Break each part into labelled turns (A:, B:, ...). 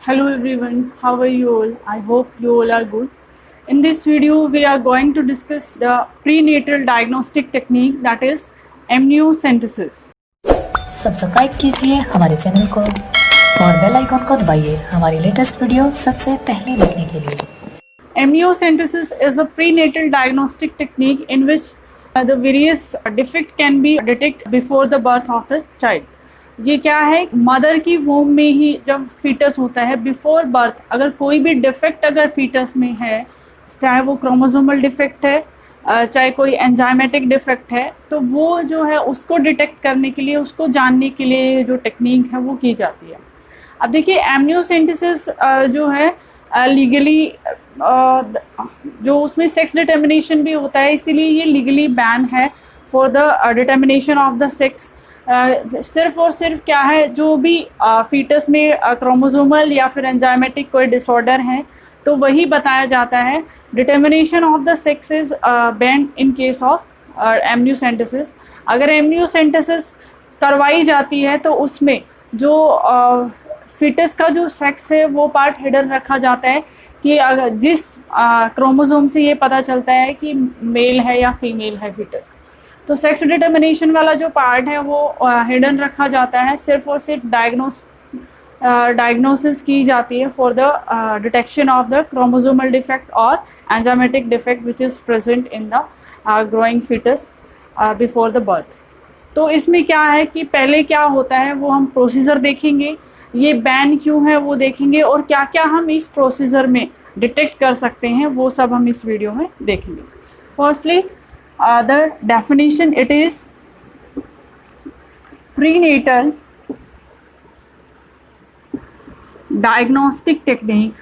A: Hello everyone, how are you all? I hope you all are good. In this video, we are going to discuss the prenatal diagnostic technique, that is amniocentesis.
B: Subscribe कीजिए हमारे channel को और bell icon को दबाइए हमारी latest video सबसे पहले देखने के लिए।
A: Amniocentesis is a prenatal diagnostic technique in which the various defect can be detected before the birth of the child. ये क्या है, मदर की वोम में ही जब फीटस होता है बिफोर बर्थ, अगर कोई भी डिफेक्ट अगर फीटस में है, चाहे वो क्रोमोसोमल डिफेक्ट है, चाहे कोई एंजाइमेटिक डिफेक्ट है, तो वो जो है उसको डिटेक्ट करने के लिए, उसको जानने के लिए जो टेक्निक है वो की जाती है। अब देखिए एमनियोसेंटेसिस जो है लीगली जो उसमें सेक्स डिटर्मिनेशन भी होता है, इसीलिए ये लीगली बैन है for the determination of the sex. सिर्फ और सिर्फ क्या है, जो भी फीटस में क्रोमोसोमल या फिर एंजाइमेटिक कोई डिसऑर्डर है तो वही बताया जाता है। Determination of the sex is ban in case of amniocentesis. अगर एमनियोसेंटेसिस करवाई जाती है तो उसमें जो फीटस का जो सेक्स है वो पार्ट हिडन रखा जाता है कि अगर जिस क्रोमोसोम से ये पता चलता है कि मेल है या फीमेल है फीटस, तो सेक्स डिटर्मिनेशन वाला जो पार्ट है वो हिडन रखा जाता है। सिर्फ और सिर्फ डायग्नोसिस की जाती है for the detection of the chromosomal defect और enzymatic defect which is present in the growing foetus before the birth. तो इसमें क्या है कि पहले क्या होता है वो हम प्रोसीजर देखेंगे, ये बैन क्यों है वो देखेंगे, और क्या क्या हम इस प्रोसीजर में डिटेक्ट कर सकते हैं वो सब हम इस वीडियो में देखेंगे। Firstly the definition, it is prenatal diagnostic technique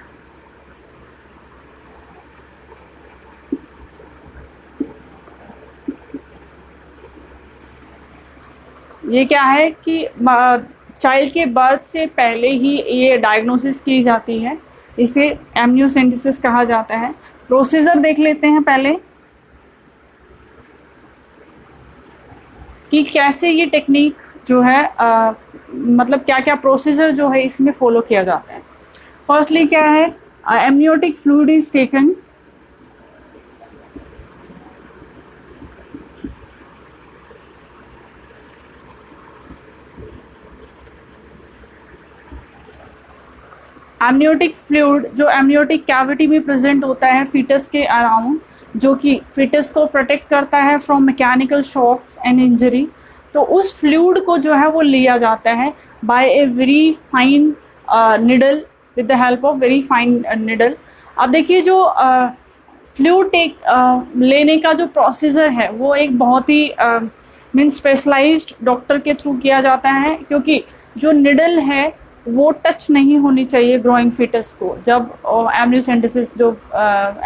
A: ये क्या है कि चाइल्ड के बर्थ से पहले ही ये डायग्नोसिस की जाती है, इसे एमनियोसेंटेसिस कहा जाता है। प्रोसीजर देख लेते हैं पहले कि कैसे ये टेक्निक जो है मतलब क्या क्या प्रोसीजर जो है इसमें फॉलो किया जाता है। फर्स्टली क्या है, amniotic fluid is taken, amniotic fluid जो एमनियोटिक कैविटी में प्रेजेंट होता है फीटस के अराउंड, जो कि फीटस को प्रोटेक्ट करता है from mechanical shocks and injury, तो उस फ्लूइड को जो है वो लिया जाता है by a very fine needle, with the help of very fine needle. अब देखिए जो फ्लूइड लेने का जो प्रोसीजर है वो एक बहुत ही मीन स्पेशलाइज्ड डॉक्टर के थ्रू किया जाता है, क्योंकि जो निडल है वो टच नहीं होनी चाहिए ग्रोइंग फीटस को। जब एमनियोसेंटेसिस जो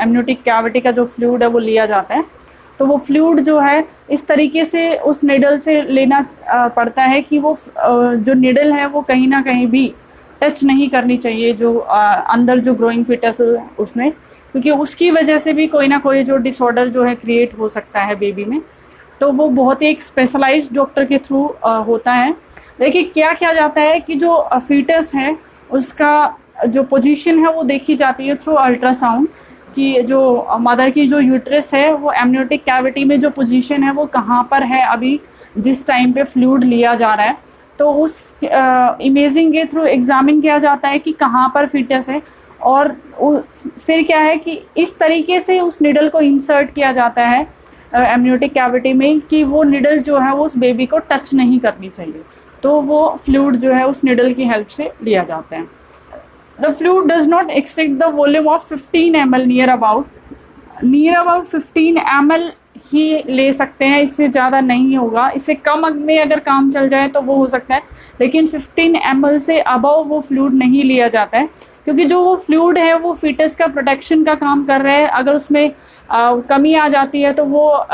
A: एमनियोटिक कैविटी का जो फ्लूइड है वो लिया जाता है, तो वो फ्लूइड जो है इस तरीके से उस निडल से लेना पड़ता है कि वो जो निडल है वो कहीं ना कहीं भी टच नहीं करनी चाहिए जो अंदर जो ग्रोइंग फीटस है उसमें, क्योंकि उसकी वजह से भी कोई ना कोई जो डिसऑर्डर जो है क्रिएट हो सकता है बेबी में। तो वो बहुत ही एक स्पेशलाइज्ड डॉक्टर के थ्रू होता है। देखिए क्या किया जाता है कि जो फीटस है उसका जो पोजीशन है वो देखी जाती है थ्रू अल्ट्रासाउंड, कि जो मदर की जो यूट्रस है वो एमनियोटिक कैविटी में जो पोजीशन है वो कहाँ पर है अभी जिस टाइम पे फ्लूइड लिया जा रहा है, तो उस इमेजिंग के थ्रू एग्जामिन किया जाता है कि कहाँ पर फीटस है, और फिर क्या है कि इस तरीके से उस निडल को इंसर्ट किया जाता है एमनियोटिक कैविटी में कि वो निडल जो है वो उस बेबी को टच नहीं करनी चाहिए, तो वो फ्लूइड जो है उस निडल की हेल्प से लिया जाता है। The fluid does not exceed the volume of 15 ml, near about 15 ml ही ले सकते हैं, इससे ज़्यादा नहीं होगा। इससे कम में अगर काम चल जाए तो वो हो सकता है, लेकिन 15 ml से अबव वो फ्लूइड नहीं लिया जाता है, क्योंकि जो वो फ्लूइड है वो फीटस का प्रोटेक्शन का काम कर रहा है। अगर उसमें कमी आ जाती है तो वो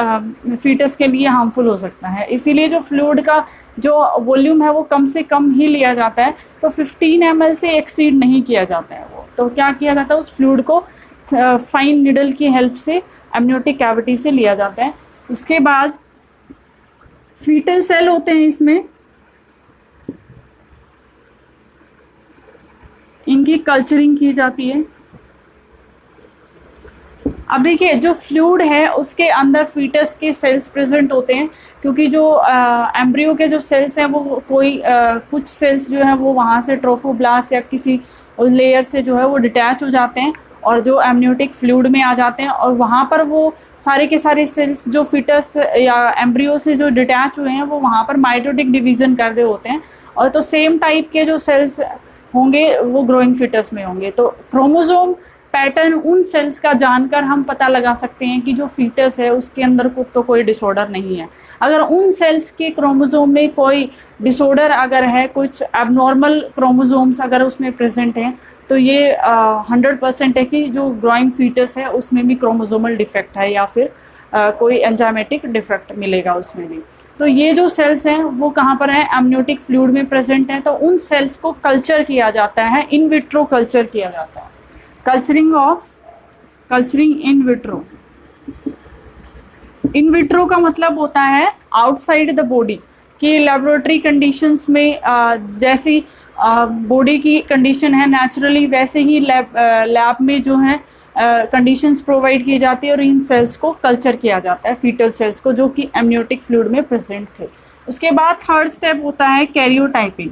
A: फीटस के लिए हार्मफुल हो सकता है, इसीलिए जो फ्लूइड का जो वॉल्यूम है वो कम से कम ही लिया जाता है। तो 15 ml से एक्सीड नहीं किया जाता है वो। तो क्या किया जाता है, उस फ्लूइड को फाइन निडल की हेल्प से एमनियोटिक कैविटी से लिया जाता है। उसके बाद फीटल सेल होते हैं इसमें, इनकी कल्चरिंग की जाती है। अब देखिए जो फ्लूइड है उसके अंदर फीटस के सेल्स प्रेजेंट होते हैं, क्योंकि जो एम्ब्रियो के जो सेल्स हैं वो कुछ सेल्स जो है वो वहाँ से ट्रोफोब्लास्ट या किसी लेयर से जो है वो डिटैच हो जाते हैं और जो एमनियोटिक फ्लूइड में आ जाते हैं, और वहाँ पर वो सारे के सारे सेल्स जो फीटस या एम्ब्रियो से जो डिटैच हुए हैं वो वहाँ पर माइटोटिक डिवीज़न कर रहे होते हैं, और तो सेम टाइप के जो सेल्स होंगे वो ग्रोइंग फीटस में होंगे। तो क्रोमोसोम पैटर्न उन सेल्स का जानकर हम पता लगा सकते हैं कि जो फीटस है उसके अंदर तो कोई डिसऑर्डर नहीं है। अगर उन सेल्स के क्रोमोसोम में कोई डिसऑर्डर अगर है, कुछ एबनॉर्मल क्रोमोसोम्स अगर उसमें प्रेजेंट हैं, तो ये 100% है कि जो ग्रोइंग फीटस है उसमें भी क्रोमोसोमल डिफेक्ट है या फिर कोई एंजाइमेटिक डिफेक्ट मिलेगा उसमें भी। तो ये जो सेल्स हैं वो कहाँ पर हैं, एमनियोटिक फ्लूइड में प्रेजेंट हैं। तो उन सेल्स को कल्चर किया जाता है, इन विट्रो कल्चर किया जाता है, culturing in vitro. In vitro का मतलब होता है आउटसाइड द बॉडी, कि लेबोरेटरी कंडीशंस में जैसी बॉडी की कंडीशन है नेचुरली वैसे ही लैब में जो है कंडीशंस प्रोवाइड की जाती है और इन सेल्स को कल्चर किया जाता है, फीटल सेल्स को, जो कि एमनियोटिक फ्लूइड में प्रेजेंट थे। उसके बाद थर्ड स्टेप होता है कैरियोटाइपिंग।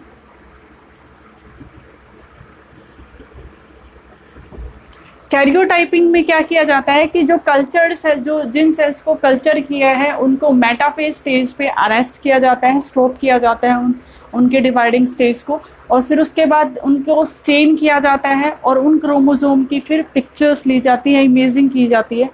A: कैरियोटाइपिंग में क्या किया जाता है कि जो कल्चर्ड सेल, जो जिन सेल्स को कल्चर किया है उनको मेटाफेज स्टेज पे अरेस्ट किया जाता है, स्टॉप किया जाता है उनके डिवाइडिंग स्टेज को, और फिर उसके बाद उनको स्टेन किया जाता है और उन क्रोमोसोम की फिर पिक्चर्स ली जाती है, इमेजिंग की जाती है।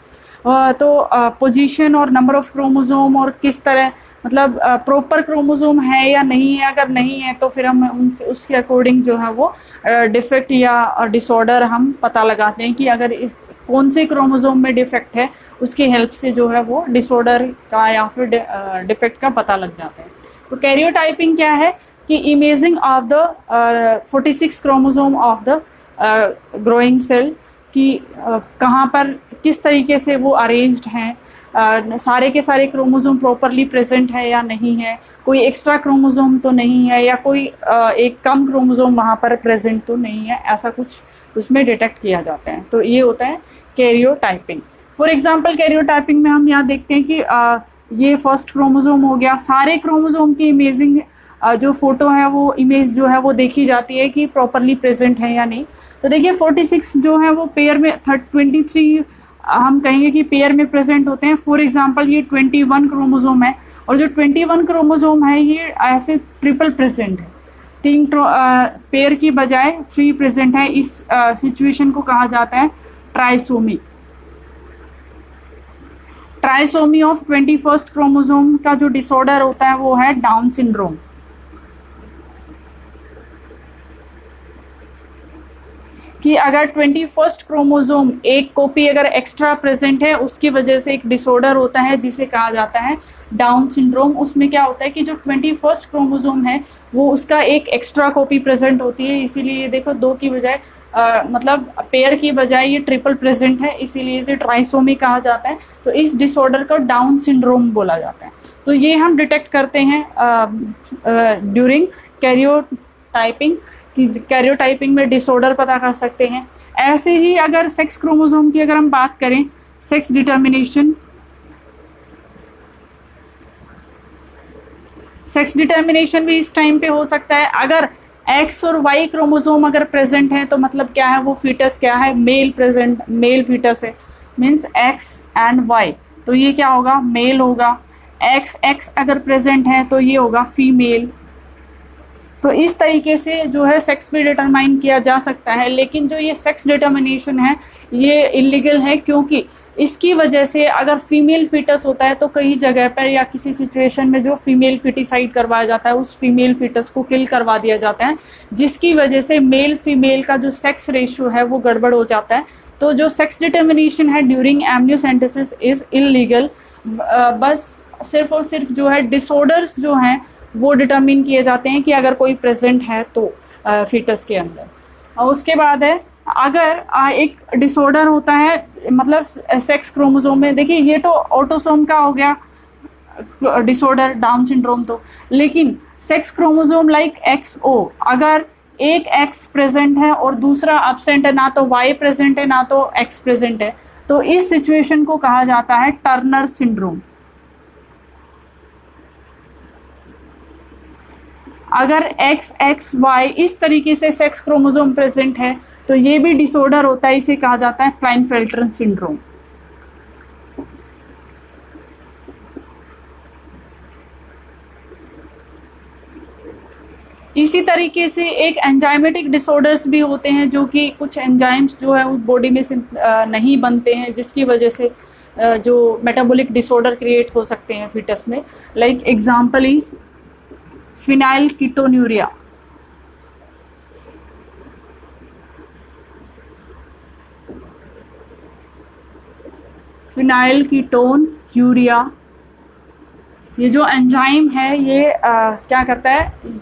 A: तो पोजीशन और नंबर ऑफ क्रोमोसोम और किस तरह, मतलब प्रॉपर क्रोमोसोम है या नहीं है, अगर नहीं है तो फिर हम उसके अकॉर्डिंग जो है वो डिफेक्ट या डिसऑर्डर हम पता लगाते हैं कि अगर इस कौन से क्रोमोसोम में डिफेक्ट है, उसकी हेल्प से जो है वो डिसऑर्डर का या फिर डिफेक्ट का पता लग जाता है। तो कैरियोटाइपिंग क्या है कि imaging of the 46 chromosome of the growing cell कि कहाँ पर किस तरीके से वो अरेंज्ड हैं, सारे के सारे क्रोमोसोम प्रॉपरली प्रेजेंट है या नहीं है, कोई एक्स्ट्रा क्रोमोसोम तो नहीं है, या कोई एक कम क्रोमोसोम वहाँ पर प्रेजेंट तो नहीं है, ऐसा कुछ उसमें डिटेक्ट किया जाता है। तो ये होता है कैरियोटाइपिंग। फॉर एग्जांपल कैरियोटाइपिंग में हम यहाँ देखते हैं कि ये फर्स्ट क्रोमोसोम हो गया, सारे क्रोमोसोम की इमेजिंग जो फोटो है वो इमेज जो है वो देखी जाती है कि प्रॉपरली प्रेजेंट है या नहीं। तो देखिए 46 जो है वो पेयर में 23 हम कहेंगे कि पेयर में प्रेजेंट होते हैं। फॉर एग्जांपल ये 21 क्रोमोसोम है, और जो 21 क्रोमोसोम है ये ऐसे ट्रिपल प्रेजेंट है, 3 पेयर की बजाय 3 प्रेजेंट है। इस सिचुएशन को कहा जाता है trisomy. Trisomy of 21st chromosome का जो डिसऑर्डर होता है वो है डाउन सिंड्रोम। कि अगर 21st क्रोमोसोम एक कॉपी अगर एक्स्ट्रा प्रेजेंट है उसकी वजह से एक डिसऑर्डर होता है जिसे कहा जाता है डाउन सिंड्रोम। उसमें क्या होता है कि जो 21st क्रोमोसोम है वो उसका एक एक्स्ट्रा कॉपी प्रेजेंट होती है, इसीलिए ये देखो 2 की बजाय मतलब पेयर की बजाय ये ट्रिपल प्रेजेंट है, इसीलिए इसे ट्राइसोमी कहा जाता है। तो इस डिसऑर्डर को डाउन सिंड्रोम बोला जाता है। तो ये हम डिटेक्ट करते हैं ड्यूरिंग कैरियोटाइपिंग, कि कैरियोटाइपिंग में डिसऑर्डर पता कर सकते हैं। ऐसे ही अगर सेक्स क्रोमोसोम की अगर हम बात करें, सेक्स डिटर्मिनेशन, सेक्स डिटर्मिनेशन भी इस टाइम पे हो सकता है। अगर एक्स और वाई क्रोमोसोम अगर प्रेजेंट है तो मतलब क्या है, वो फीटस क्या है, मेल प्रेजेंट, मेल फीटस है, मीन्स एक्स एंड वाई, तो ये क्या होगा, मेल होगा। एक्स अगर प्रेजेंट है तो ये होगा फीमेल। तो इस तरीके से जो है सेक्स भी डिटरमाइन किया जा सकता है। लेकिन जो ये सेक्स डिटर्मिनेशन है ये इलीगल है, क्योंकि इसकी वजह से अगर फीमेल फीटस होता है तो कई जगह पर या किसी सिचुएशन में जो फीमेल फीटिसाइड करवाया जाता है उस फीमेल फीटस को किल करवा दिया जाता है, जिसकी वजह से मेल फीमेल का जो सेक्स रेशियो है वो गड़बड़ हो जाता है। तो जो सेक्स डिटर्मिनेशन है ड्यूरिंग एमनियोसेंटेसिस इज़ इलीगल। बस सिर्फ और सिर्फ जो है डिसऑर्डर्स जो हैं वो डिटर्मिन किए जाते हैं कि अगर कोई प्रेजेंट है तो फीटस के अंदर। और उसके बाद है अगर एक डिसऑर्डर होता है मतलब सेक्स क्रोमोसोम में, देखिए ये तो ऑटोसोम का हो गया डिसऑर्डर डाउन सिंड्रोम, तो लेकिन सेक्स क्रोमोसोम लाइक XO अगर एक एक्स प्रेजेंट है और दूसरा एब्सेंट है, ना तो वाई प्रेजेंट है ना तो एक्स प्रेजेंट है, तो इस सिचुएशन को कहा जाता है टर्नर सिंड्रोम। अगर एक्स एक्स वाई इस तरीके से सेक्स क्रोमोसोम प्रेजेंट है तो ये भी डिसऑर्डर होता है, इसे कहा जाता है क्लाइनफेल्टर सिंड्रोम। इसी तरीके से एक एंजाइमेटिक डिसऑर्डर्स भी होते हैं, जो कि कुछ एंजाइम्स जो है उस बॉडी में से नहीं बनते हैं, जिसकी वजह से जो मेटाबॉलिक डिसऑर्डर क्रिएट हो सकते हैं फीटस में। Like example is phenyl ketonuria. Phenyl ketone urea, ये जो एंजाइम है ये क्या करता है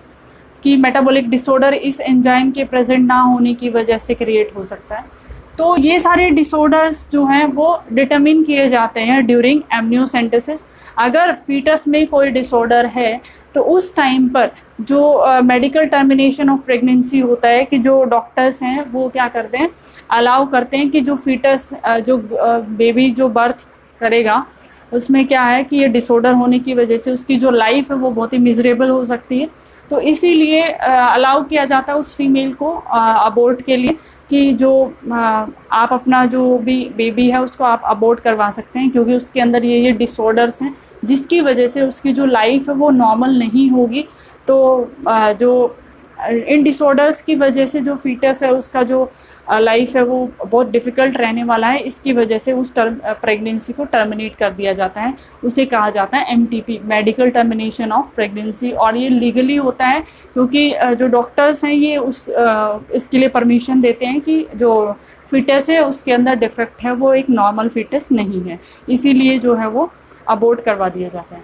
A: कि मेटाबॉलिक डिसऑर्डर इस एंजाइम के प्रेजेंट ना होने की वजह से क्रिएट हो सकता है। तो ये सारे डिसऑर्डर्स जो हैं वो डिटरमिन किए जाते हैं ड्यूरिंग एमनियोसेंटेसिस। अगर फीटस में कोई डिसऑर्डर है तो उस टाइम पर जो मेडिकल टर्मिनेशन ऑफ प्रेगनेंसी होता है कि जो डॉक्टर्स हैं वो क्या करते हैं, अलाउ करते हैं कि जो फीटस जो बेबी जो बर्थ करेगा उसमें क्या है कि ये डिसऑर्डर होने की वजह से उसकी जो लाइफ है वो बहुत ही मिजरेबल हो सकती है। तो इसीलिए अलाउ किया जाता है उस फीमेल को अबॉर्ट के लिए कि जो आप अपना जो भी बेबी है उसको आप अबॉर्ट करवा सकते हैं, क्योंकि उसके अंदर ये डिसऑर्डर्स हैं जिसकी वजह से उसकी जो लाइफ है वो नॉर्मल नहीं होगी। तो जो इन डिसऑर्डर्स की वजह से जो फीटस है उसका जो लाइफ है वो बहुत डिफ़िकल्ट रहने वाला है, इसकी वजह से उस प्रेगनेंसी को टर्मिनेट कर दिया जाता है। उसे कहा जाता है MTP, medical termination of pregnancy. और ये लीगली होता है क्योंकि जो डॉक्टर्स हैं ये इसके लिए परमिशन देते हैं कि जो फीटस है उसके अंदर डिफेक्ट है, वो एक नॉर्मल फीटस नहीं है, इसीलिए जो है वो अबॉर्ट करवा दिया जाता है।